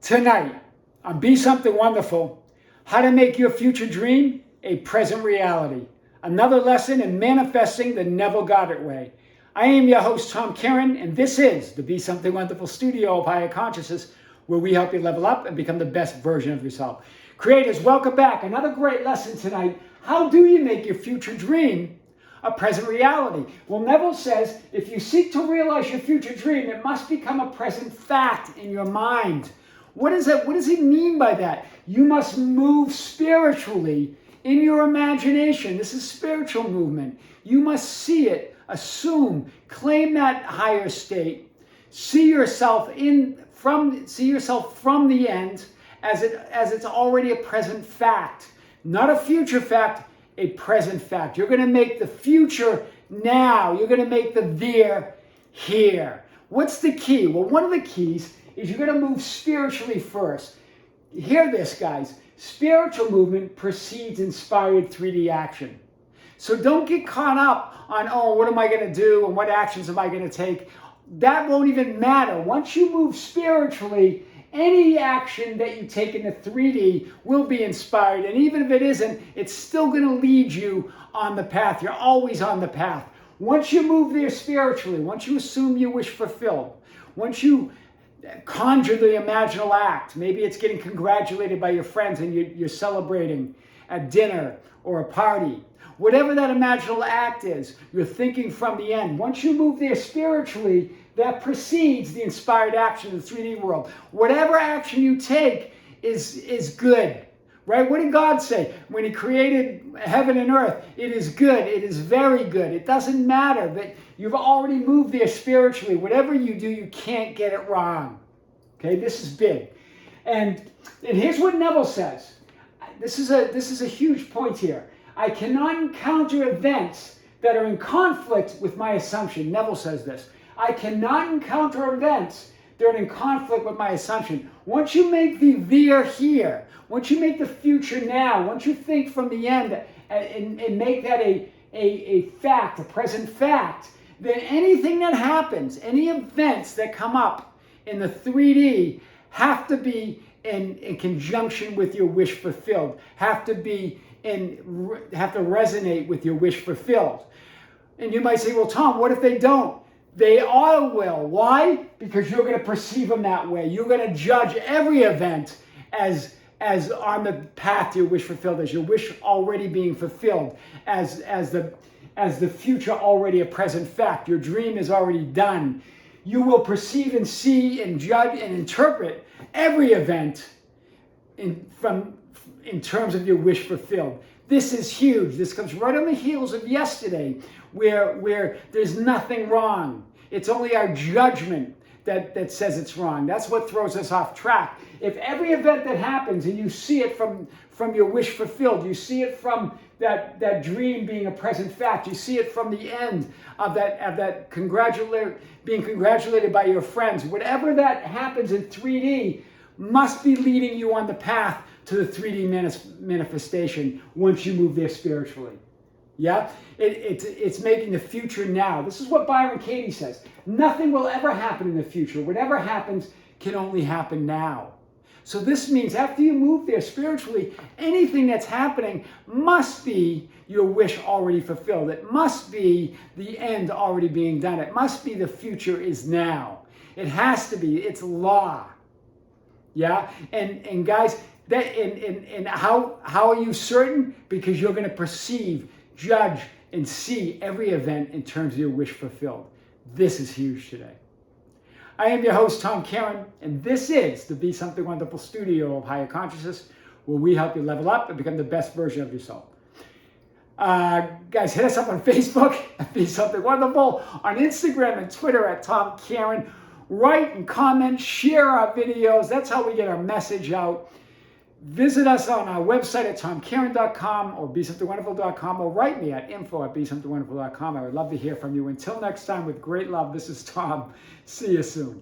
Tonight on Be Something Wonderful, how to make your future dream a present reality. Another lesson in manifesting the Neville Goddard way. I am your host, Tom Karen, and this is the Be Something Wonderful studio of Higher Consciousness, where we help you level up and become the best version of yourself. Creators, welcome back. Another great lesson tonight. How do you make your future dream a present reality? Well, Neville says, if you seek to realize your future dream, it must become a present fact in your mind. What is that? What does he mean by that? You must move spiritually in your imagination. This is spiritual movement. You must see it, assume, claim that higher state. See yourself from the end as it's already a present fact. Not a future fact, a present fact. You're going to make the future now. You're going to make the there here. What's the key? Well, one of the keys is you're going to move spiritually first. Hear this, guys. Spiritual movement precedes inspired 3D action. So don't get caught up on, oh, what am I going to do and what actions am I going to take? That won't even matter. Once you move spiritually, any action that you take in the 3D will be inspired. And even if it isn't, it's still going to lead you on the path. You're always on the path. Once you move there spiritually, once you assume your wish fulfilled, once you conjure the imaginal act, maybe it's getting congratulated by your friends and you're celebrating at dinner or a party. Whatever that imaginal act is, you're thinking from the end. Once you move there spiritually, that precedes the inspired action in the 3D world. Whatever action you take is good, right? What did God say? When he created heaven and earth, it is good, it is very good. It doesn't matter that you've already moved there spiritually. Whatever you do, you can't get it wrong. Okay, this is big. And here's what Neville says. This is a huge point here. I cannot encounter events that are in conflict with my assumption. Neville says this. I cannot encounter events that are in conflict with my assumption. Once you make the there here, once you make the future now, once you think from the end and make that a fact, a present fact, then anything that happens, any events that come up in the 3D have to be in conjunction with your wish fulfilled, have to resonate with your wish fulfilled. And you might say, well, Tom, what if they don't? They all will. Why? Because you're going to perceive them that way. You're going to judge every event as on the path to your wish fulfilled, as your wish already being fulfilled, as the future already a present fact. Your dream is already done. You will perceive and see and judge and interpret every event in terms of your wish fulfilled. This is huge. This comes right on the heels of yesterday, where there's nothing wrong. It's only our judgment that says it's wrong. That's what throws us off track. If every event that happens and you see it from your wish fulfilled, you see it from that dream being a present fact, you see it from the end of that being congratulated by your friends, whatever that happens in 3D must be leading you on the path to the 3D manifestation once you move there spiritually. Yeah? It's making the future now. This is what Byron Katie says. Nothing will ever happen in the future. Whatever happens can only happen now. So this means after you move there spiritually, anything that's happening must be your wish already fulfilled. It must be the end already being done. It must be the future is now. It has to be. It's law. Yeah? And guys, how are you certain? Because you're going to perceive, judge, and see every event in terms of your wish fulfilled. This is huge today. I am your host, Tom Karen, and this is the Be Something Wonderful studio of Higher Consciousness, where we help you level up and become the best version of yourself. Guys, hit us up on Facebook at Be Something Wonderful, on Instagram and Twitter at Tom Karen. Write and comment, share our videos. That's how we get our message out. Visit us on our website at tomkaren.com or besomethingwonderful.com, or write me at info@besomethingwonderful.com. I would love to hear from you. Until next time, with great love, this is Tom. See you soon.